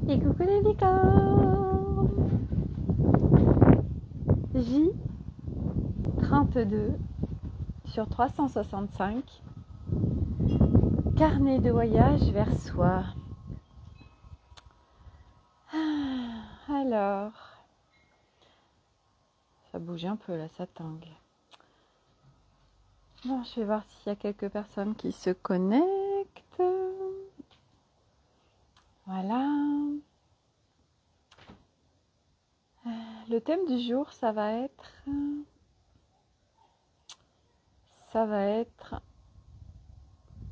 Et coucou les licornes. J32 sur 365. Carnet de voyage vers soi. Alors, ça bouge un peu là, ça tangue. Bon, je vais voir s'il y a quelques personnes qui se connectent. Voilà. Le thème du jour, ça va être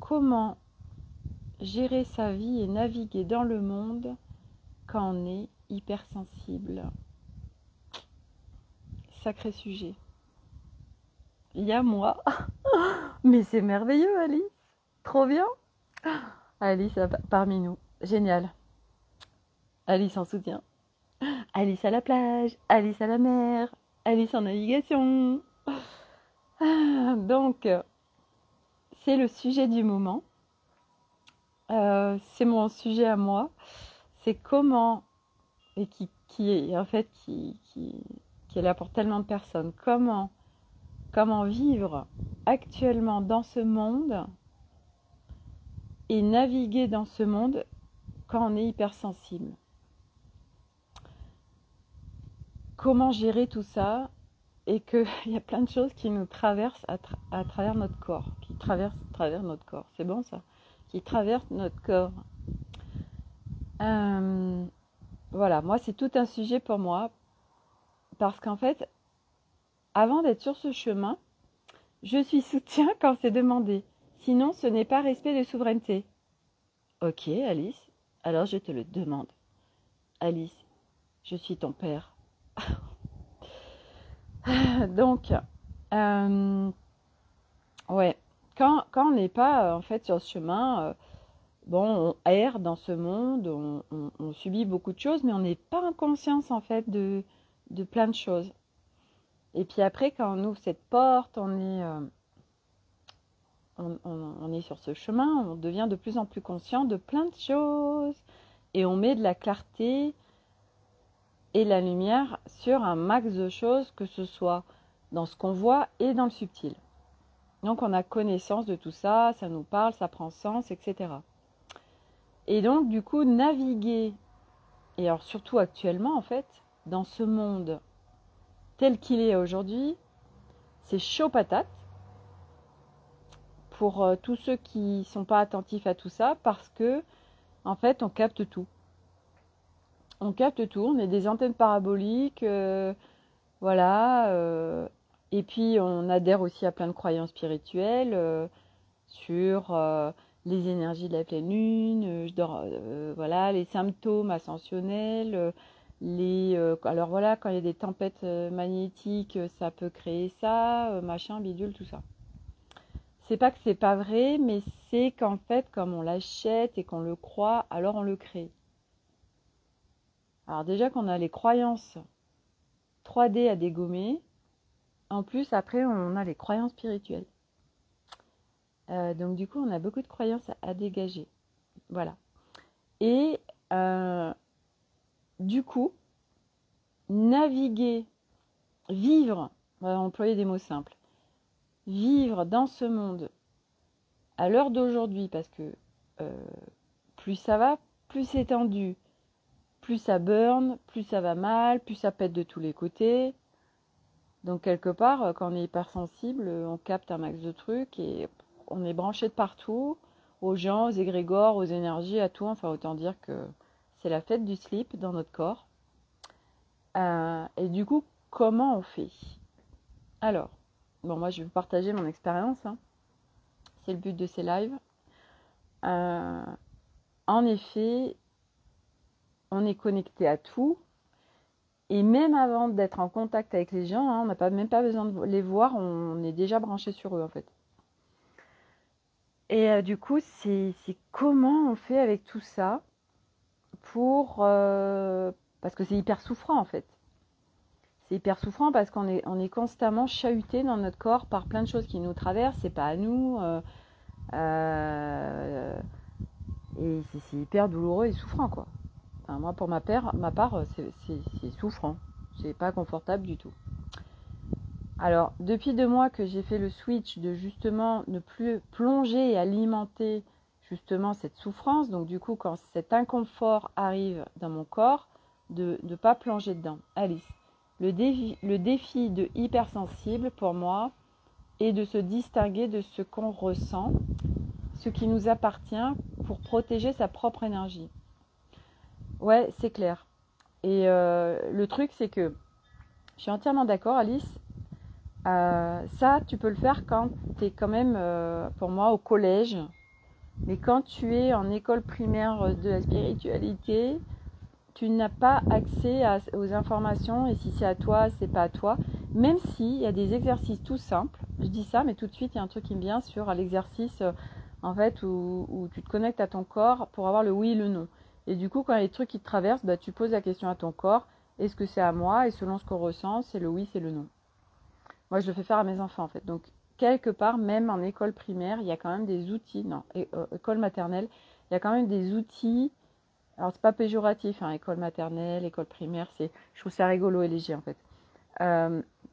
comment gérer sa vie et naviguer dans le monde quand on est hypersensible. Sacré sujet. Il y a moi. Mais c'est merveilleux, Alice. Trop bien. Alice parmi nous. Génial. Alice en soutien. Alice à la plage. Alice à la mer. Alice en navigation. Donc, c'est le sujet du moment. C'est mon sujet à moi. C'est comment, et qui est en fait qui est là pour tellement de personnes, comment vivre actuellement dans ce monde et naviguer dans ce monde quand on est hypersensible. Comment gérer tout ça et qu'il y a plein de choses qui nous traversent à travers notre corps, qui traversent notre corps. C'est bon ça? Qui traversent notre corps. Voilà, moi c'est tout un sujet pour moi parce qu'en fait, avant d'être sur ce chemin, je suis soutien quand c'est demandé. Sinon, ce n'est pas respect de souveraineté. Ok, Alice, alors je te le demande. Alice, je suis ton père. Donc, ouais, quand on n'est pas en fait sur ce chemin, bon, on erre dans ce monde, on subit beaucoup de choses, mais on n'est pas en conscience en fait de plein de choses. Et puis après, quand on ouvre cette porte, on est sur ce chemin, on devient de plus en plus conscient de plein de choses. Et on met de la clarté et de la lumière sur un max de choses, que ce soit dans ce qu'on voit et dans le subtil. Donc on a connaissance de tout ça, ça nous parle, ça prend sens, etc. Et donc du coup, naviguer, et alors surtout actuellement en fait, dans ce monde tel qu'il est aujourd'hui, c'est chaud patate pour tous ceux qui ne sont pas attentifs à tout ça, parce que en fait on capte tout. On capte tout, on est des antennes paraboliques, voilà, et puis on adhère aussi à plein de croyances spirituelles sur les énergies de la pleine lune, voilà, les symptômes ascensionnels, alors voilà, quand il y a des tempêtes magnétiques, ça peut créer ça, machin, bidule, tout ça. C'est pas que c'est pas vrai, mais c'est qu'en fait, comme on l'achète et qu'on le croit, alors on le crée. Alors déjà qu'on a les croyances 3D à dégommer, en plus après on a les croyances spirituelles. Donc du coup on a beaucoup de croyances à dégager. Voilà. Et du coup, naviguer, vivre, on va employer des mots simples, vivre dans ce monde à l'heure d'aujourd'hui, parce que plus ça va, plus c'est tendu, plus ça burn, plus ça va mal, plus ça pète de tous les côtés. Donc quelque part, quand on est hypersensible, on capte un max de trucs et on est branché de partout, aux gens, aux égrégores, aux énergies, à tout. Enfin, autant dire que c'est la fête du slip dans notre corps. Et du coup, comment on fait? Alors, bon, moi je vais vous partager mon expérience. Hein. C'est le but de ces lives. En effet, on est connecté à tout. Et même avant d'être en contact avec les gens, hein, on n'a même pas besoin de les voir, on est déjà branché sur eux en fait. Et du coup, c'est comment on fait avec tout ça pour... parce que c'est hyper souffrant en fait. C'est hyper souffrant parce qu'on est constamment chahuté dans notre corps par plein de choses qui nous traversent, c'est pas à nous. Et c'est hyper douloureux et souffrant quoi. Enfin, moi, pour ma part, c'est souffrant. C'est pas confortable du tout. Alors, depuis 2 mois que j'ai fait le switch de justement ne plus plonger et alimenter justement cette souffrance, donc du coup, quand cet inconfort arrive dans mon corps, de ne pas plonger dedans. Alice, le défi de hypersensible pour moi est de se distinguer de ce qu'on ressent, ce qui nous appartient pour protéger sa propre énergie. Ouais, c'est clair. Et le truc, c'est que je suis entièrement d'accord, Alice. Ça, tu peux le faire quand tu es quand même, pour moi, au collège. Mais quand tu es en école primaire de la spiritualité, tu n'as pas accès aux informations. Et si c'est à toi, c'est pas à toi. Même s'il y a des exercices tout simples. Je dis ça, mais tout de suite, il y a un truc qui me vient sur l'exercice en fait, où tu te connectes à ton corps pour avoir le oui et le non. Et du coup, quand il y a des trucs qui te traversent, bah, tu poses la question à ton corps. Est-ce que c'est à moi? Et selon ce qu'on ressent, c'est le oui, c'est le non. Moi, je le fais faire à mes enfants, en fait. Donc, quelque part, même en école primaire, il y a quand même des outils. Non, école maternelle, il y a quand même des outils. Alors, c'est pas péjoratif, hein, école maternelle, école primaire, je trouve ça rigolo et léger, en fait.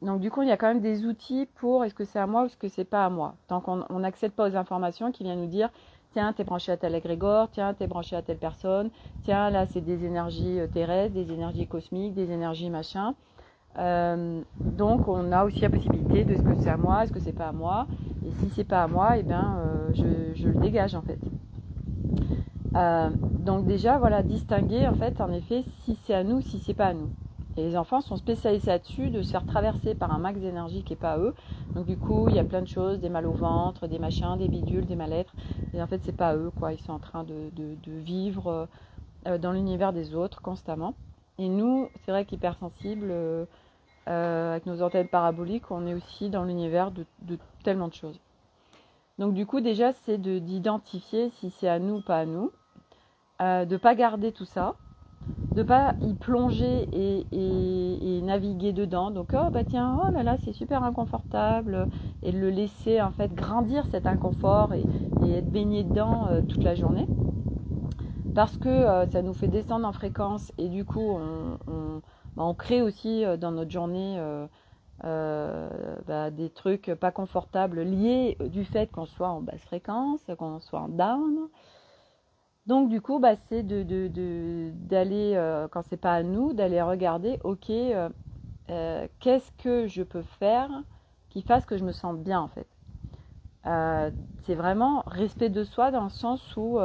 Donc, du coup, il y a quand même des outils pour est-ce que c'est à moi ou est-ce que c'est pas à moi. Tant qu'on n'accède pas aux informations qui viennent nous dire tiens, t'es branché à tel égrégore, tiens, t'es branché à telle personne, tiens, là, c'est des énergies terrestres, des énergies cosmiques, des énergies machin. Donc on a aussi la possibilité de est-ce que c'est à moi, est-ce que c'est pas à moi, et si c'est pas à moi, et je le dégage en fait. Donc déjà voilà, distinguer en fait en effet si c'est à nous, si c'est pas à nous. Et les enfants sont spécialisés là-dessus, de se faire traverser par un max d'énergie qui n'est pas à eux. Donc du coup, il y a plein de choses, des mal au ventre, des machins, des bidules, des mal-être. Et en fait, c'est pas à eux, quoi. Ils sont en train de vivre dans l'univers des autres constamment. Et nous, c'est vrai qu'hypersensibles, avec nos antennes paraboliques, on est aussi dans l'univers de tellement de choses. Donc du coup, déjà, c'est d'identifier si c'est à nous ou pas à nous, de ne pas garder tout ça, de ne pas y plonger et naviguer dedans. Donc, oh bah tiens, oh là là, c'est super inconfortable, et de le laisser en fait grandir cet inconfort et être baigné dedans toute la journée. Parce que ça nous fait descendre en fréquence et du coup, on crée aussi dans notre journée des trucs pas confortables liés du fait qu'on soit en basse fréquence, qu'on soit en down. Donc du coup, c'est d'aller, quand c'est pas à nous, d'aller regarder, ok, qu'est-ce que je peux faire qui fasse que je me sente bien en fait. C'est vraiment respect de soi dans le sens où,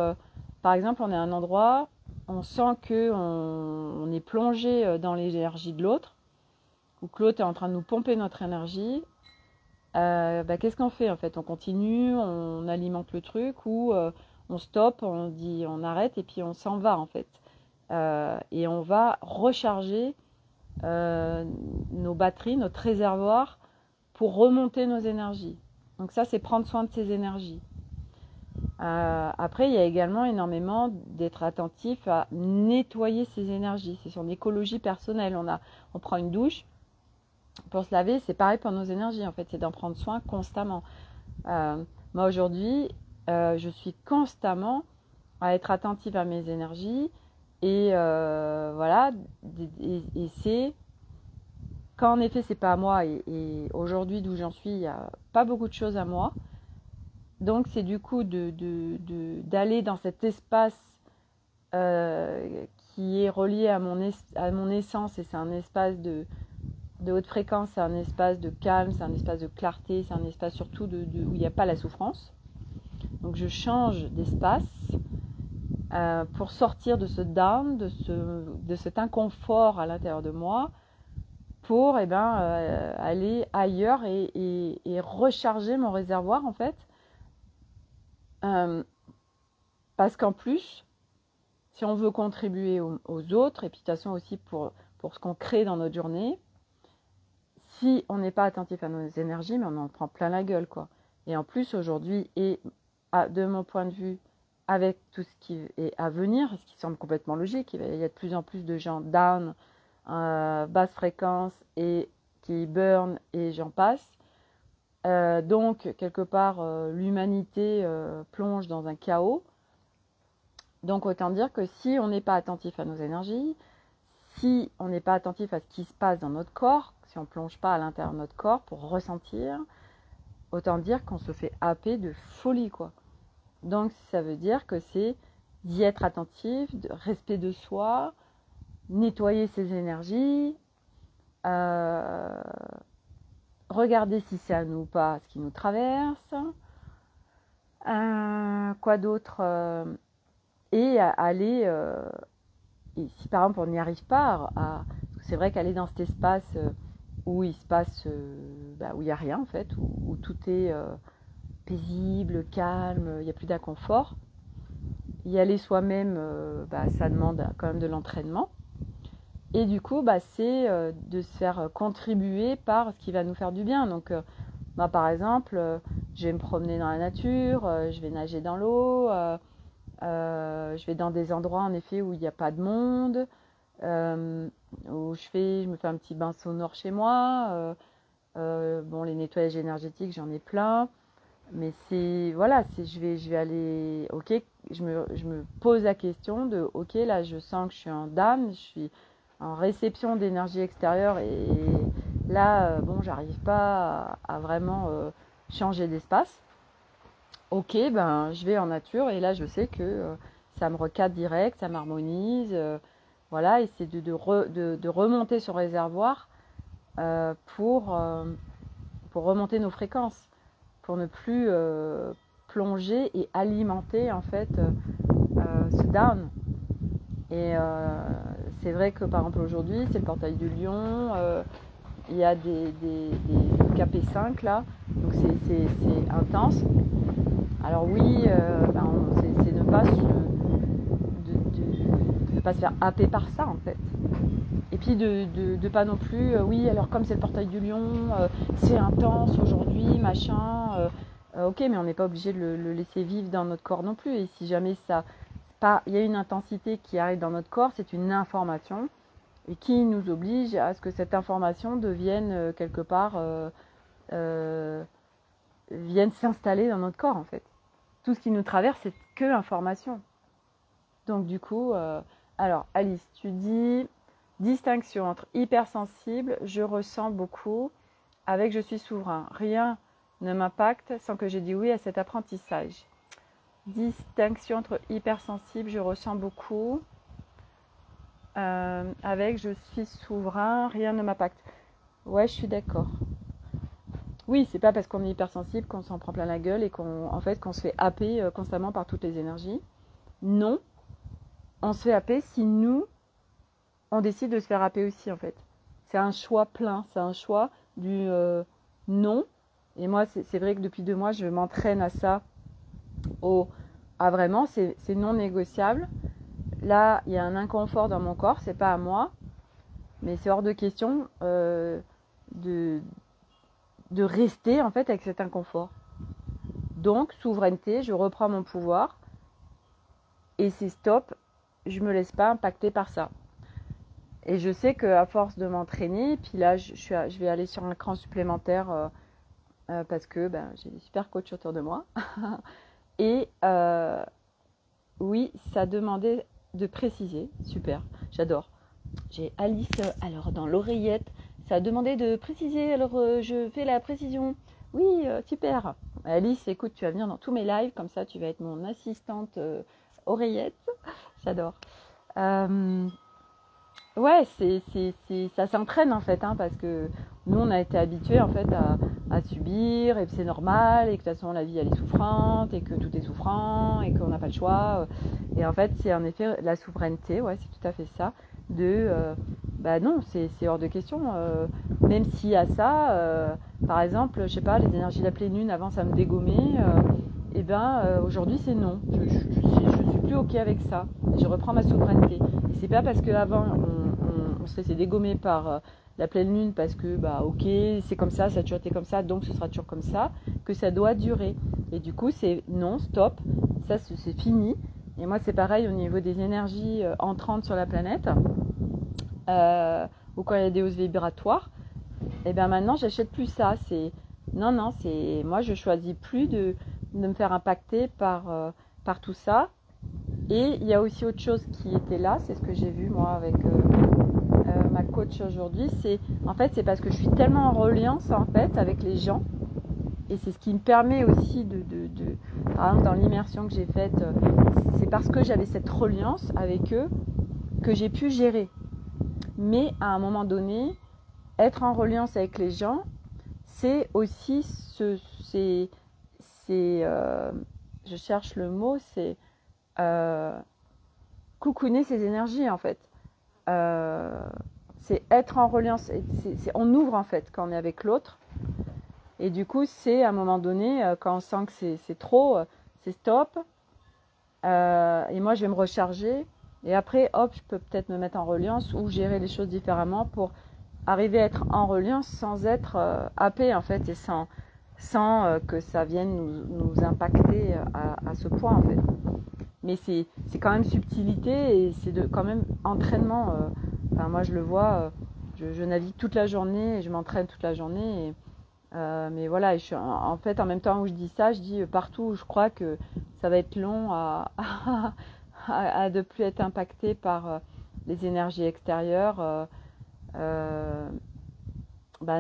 par exemple, on est à un endroit, on sent qu'on est plongé dans l'énergie de l'autre, ou que l'autre est en train de nous pomper notre énergie. Qu'est-ce qu'on fait en fait? On continue, on alimente le truc, ou on stoppe, on dit on arrête et puis on s'en va en fait. Et on va recharger nos batteries, notre réservoir pour remonter nos énergies. Donc ça, c'est prendre soin de ses énergies. Après, il y a également énormément d'être attentif à nettoyer ses énergies. C'est son écologie personnelle. On prend une douche pour se laver, c'est pareil pour nos énergies. En fait, c'est d'en prendre soin constamment. Moi, aujourd'hui, je suis constamment à être attentive à mes énergies. Et voilà. Et c'est quand en effet, c'est pas à moi. Et aujourd'hui, d'où j'en suis, il n'y a pas beaucoup de choses à moi. Donc, c'est du coup d'aller dans cet espace qui est relié à mon essence, et c'est un espace de haute fréquence, c'est un espace de calme, c'est un espace de clarté, c'est un espace surtout où il n'y a pas la souffrance. Donc, je change d'espace pour sortir de ce down, de cet inconfort à l'intérieur de moi, pour aller ailleurs et recharger mon réservoir en fait. Parce qu'en plus, si on veut contribuer aux autres, et puis de toute façon aussi pour ce qu'on crée dans notre journée, si on n'est pas attentif à nos énergies, mais on en prend plein la gueule, quoi. Et en plus, aujourd'hui, et de mon point de vue, avec tout ce qui est à venir, ce qui semble complètement logique, il y a de plus en plus de gens down, basse fréquence, et qui burn, et j'en passe. Donc, quelque part, l'humanité plonge dans un chaos. Donc autant dire que si on n'est pas attentif à nos énergies, si on n'est pas attentif à ce qui se passe dans notre corps, si on ne plonge pas à l'intérieur de notre corps pour ressentir, autant dire qu'on se fait happer de folie, quoi. Donc ça veut dire que c'est d'y être attentif, de respect de soi, nettoyer ses énergies, regarder si c'est à nous ou pas ce qui nous traverse, quoi d'autre, et aller, et si par exemple on n'y arrive pas, c'est vrai qu'aller dans cet espace où il se passe, où il n'y a rien en fait, où tout est paisible, calme, il n'y a plus d'inconfort, y aller soi-même, ça demande quand même de l'entraînement. Et du coup, c'est de se faire contribuer par ce qui va nous faire du bien. Donc, par exemple, je vais me promener dans la nature, je vais nager dans l'eau, je vais dans des endroits en effet où il n'y a pas de monde, où je me fais un petit bain sonore chez moi. Les nettoyages énergétiques, j'en ai plein. Mais je vais aller, ok, je me pose la question de, ok, là je sens que je suis en dame, je suis en réception d'énergie extérieure et là, j'arrive pas à vraiment changer d'espace. Ok, je vais en nature et là je sais que ça me recadre direct, ça m'harmonise, et c'est de remonter son réservoir pour remonter nos fréquences, pour ne plus plonger et alimenter en fait ce down. Et c'est vrai que par exemple aujourd'hui c'est le portail du lion, il y a des KP5 là, donc c'est intense. Alors oui, c'est ne pas se faire happer par ça en fait. Et puis de pas non plus, oui alors comme c'est le portail du lion, c'est intense aujourd'hui, machin, ok, mais on n'est pas obligé de le laisser vivre dans notre corps non plus. Et si jamais il y a une intensité qui arrive dans notre corps, c'est une information et qui nous oblige à ce que cette information devienne quelque part, vienne s'installer dans notre corps en fait. Tout ce qui nous traverse, c'est que information. Donc du coup, alors Alice, tu dis distinction entre hypersensible, je ressens beaucoup, avec je suis souverain. Rien ne m'impacte sans que j'ai dit oui à cet apprentissage. Distinction entre hypersensible, je ressens beaucoup, avec je suis souverain, rien ne m'impacte. Ouais, je suis d'accord. Oui, c'est pas parce qu'on est hypersensible qu'on s'en prend plein la gueule et qu'on se fait happer constamment par toutes les énergies. Non, on se fait happer si nous, on décide de se faire happer aussi en fait. C'est un choix plein, c'est un choix du non. Et moi, c'est vrai que depuis 2 mois, je m'entraîne à ça. Vraiment, c'est non négociable. Là, il y a un inconfort dans mon corps, c'est pas à moi. Mais c'est hors de question de rester en fait avec cet inconfort. Donc, souveraineté, je reprends mon pouvoir et c'est stop, je me laisse pas impacter par ça. Et je sais qu'à force de m'entraîner, puis là je vais aller sur un cran supplémentaire parce que j'ai des super coachs autour de moi. Et oui, ça demandait de préciser, super, j'adore. J'ai Alice, alors dans l'oreillette, ça a demandé de préciser, alors je fais la précision. Oui, super. Alice, écoute, tu vas venir dans tous mes lives, comme ça tu vas être mon assistante oreillette. J'adore. Ouais, ça s'entraîne en fait, parce que nous on a été habitués en fait à subir et que c'est normal et que de toute façon la vie elle est souffrante et que tout est souffrant et qu'on n'a pas le choix. Et en fait c'est en effet la souveraineté, ouais c'est tout à fait ça, non c'est hors de question, même si à ça, par exemple, je sais pas, les énergies de la pleine lune avant ça me dégommait, aujourd'hui c'est non, je suis plus ok avec ça, je reprends ma souveraineté. Et c'est pas parce qu'avant on se laissait dégommer par la pleine lune parce que ok c'est comme ça a toujours été comme ça, donc ce sera toujours comme ça, que ça doit durer. Et du coup c'est non, stop, ça c'est fini. Et moi c'est pareil au niveau des énergies entrantes sur la planète, ou quand il y a des hausses vibratoires, et bien maintenant j'achète plus ça. Moi je choisis plus de me faire impacter par tout ça. Et il y a aussi autre chose qui était là, c'est ce que j'ai vu moi avec ma coach aujourd'hui, c'est en fait c'est parce que je suis tellement en reliance en fait avec les gens, et c'est ce qui me permet aussi par exemple dans l'immersion que j'ai faite, c'est parce que j'avais cette reliance avec eux que j'ai pu gérer. Mais à un moment donné, être en reliance avec les gens, c'est aussi je cherche le mot, c'est coucouner ses énergies en fait. C'est être en reliance, on ouvre en fait quand on est avec l'autre, et du coup c'est à un moment donné quand on sent que c'est trop, c'est stop, et moi je vais me recharger, et après hop je peux peut-être me mettre en reliance ou gérer les choses différemment pour arriver à être en reliance sans être happé en fait, et sans que ça vienne nous impacter à ce point en fait. Mais c'est quand même subtilité, et c'est quand même entraînement. Enfin, moi je le vois, je navigue toute la journée et je m'entraîne toute la journée. Mais voilà, en fait en même temps où je dis ça, je dis partout où je crois que ça va être long à de plus être impacté par les énergies extérieures. Bah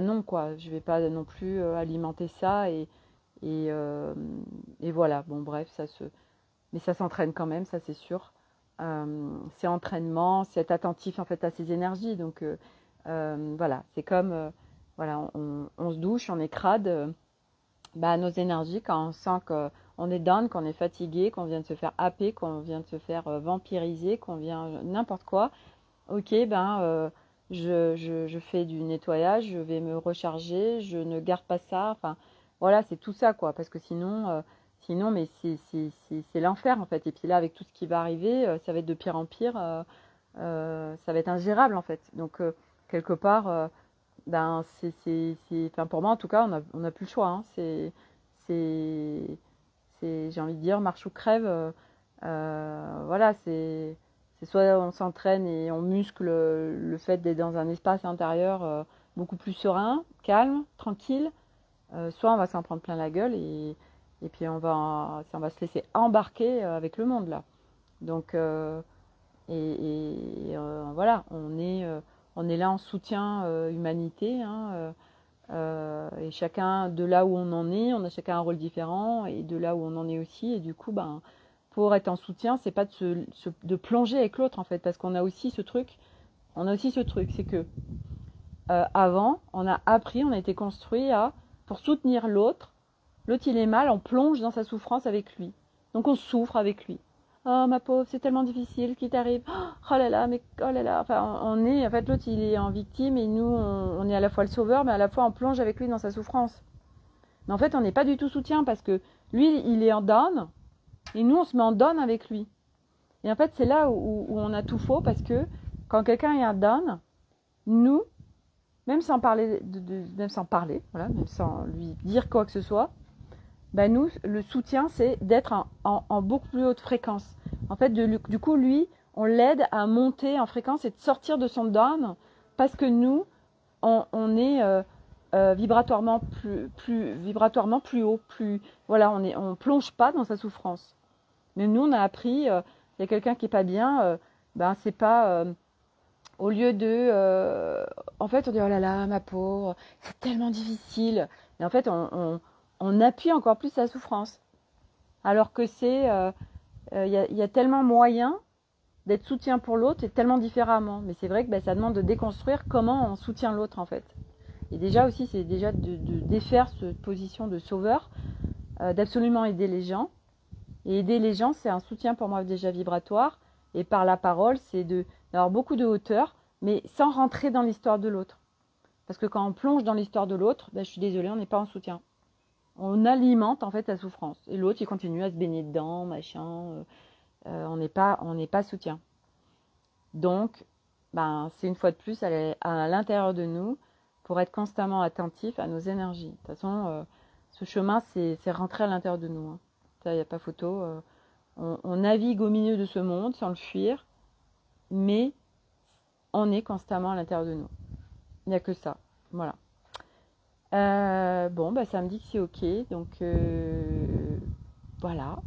non quoi, je vais pas non plus alimenter ça, et, et voilà. Bon bref, mais ça s'entraîne quand même, ça c'est sûr. C'est entraînement, c'est être attentif en fait à ses énergies. Donc voilà, c'est comme voilà, on se douche, on est crade, bah, nos énergies quand on sent qu'on est down, qu'on est fatigué, qu'on vient de se faire happer, qu'on vient de se faire vampiriser, qu'on vient n'importe quoi. Ok, ben je fais du nettoyage, je vais me recharger, je ne garde pas ça. Enfin voilà, c'est tout ça quoi, parce que sinon mais c'est l'enfer en fait. Et puis là avec tout ce qui va arriver, ça va être de pire en pire, ça va être ingérable en fait. Donc quelque part, ben enfin, pour moi en tout cas, on a plus le choix. Hein. C'est j'ai envie de dire marche ou crève. Voilà, c'est soit on s'entraîne et on muscle le fait d'être dans un espace intérieur beaucoup plus serein, calme, tranquille, soit on va s'en prendre plein la gueule, et puis on va se laisser embarquer avec le monde là. Donc voilà, on est là en soutien humanité, hein, et chacun de là où on en est, on a chacun un rôle différent, et de là où on en est aussi, et du coup ben pour être en soutien, c'est pas de plonger avec l'autre en fait, parce qu'on a aussi ce truc, c'est que avant, on a appris, on a été construit pour soutenir l'autre. L'autre il est mal, on plonge dans sa souffrance avec lui. Donc on souffre avec lui. Oh ma pauvre, c'est tellement difficile, ce qui t'arrive. Oh là là, mais oh là là. Enfin, en fait, l'autre il est en victime, et nous on est à la fois le sauveur, mais à la fois on plonge avec lui dans sa souffrance. Mais en fait, on n'est pas du tout soutien, parce que lui il est en down, et nous on se met en down avec lui. Et en fait, c'est là où on a tout faux, parce que quand quelqu'un est en down, nous, même sans parler, voilà, même sans lui dire quoi que ce soit, bah nous, le soutien, c'est d'être en beaucoup plus haute fréquence. En fait, du coup, lui, on l'aide à monter en fréquence et de sortir de son down, parce que nous, on est vibratoirement plus haut, voilà, on plonge pas dans sa souffrance. Mais nous, on a appris, il y a quelqu'un qui est pas bien, ben c'est pas au lieu en fait, on dit oh là là, ma pauvre, c'est tellement difficile. Et en fait, on appuie encore plus sa souffrance. Alors que y a tellement moyen d'être soutien pour l'autre, et tellement différemment. Mais c'est vrai que ça demande de déconstruire comment on soutient l'autre en fait. Et déjà aussi, c'est déjà de défaire cette position de sauveur, d'absolument aider les gens. Et aider les gens, c'est un soutien pour moi déjà vibratoire. Et par la parole, c'est d'avoir beaucoup de hauteur, mais sans rentrer dans l'histoire de l'autre. Parce que quand on plonge dans l'histoire de l'autre, je suis désolée, on n'est pas en soutien. On alimente en fait sa souffrance. Et l'autre, il continue à se baigner dedans, machin. On n'est pas soutien. Donc, c'est une fois de plus à l'intérieur de nous, pour être constamment attentif à nos énergies. De toute façon, ce chemin, c'est rentrer à l'intérieur de nous. Hein. Ça, il n'y a pas photo. On navigue au milieu de ce monde sans le fuir, mais on est constamment à l'intérieur de nous. Il n'y a que ça. Voilà. Bon, ça me dit que c'est ok. Donc, voilà.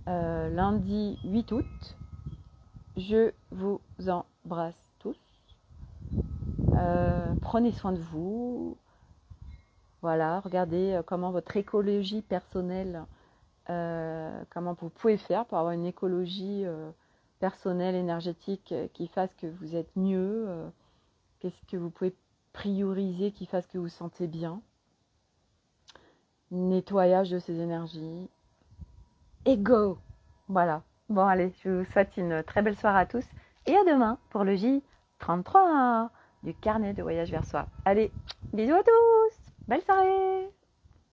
lundi 8 août. Je vous embrasse tous. Prenez soin de vous. Voilà, regardez comment votre écologie personnelle, comment vous pouvez faire pour avoir une écologie personnelle, énergétique qui fasse que vous êtes mieux. Qu'est-ce que vous pouvez prioriser qui fasse que vous vous sentez bien. Nettoyage de ces énergies. Et go! Voilà. Bon, allez, je vous souhaite une très belle soirée à tous. Et à demain pour le J33 du carnet de voyage vers soi. Allez, bisous à tous! Belle soirée!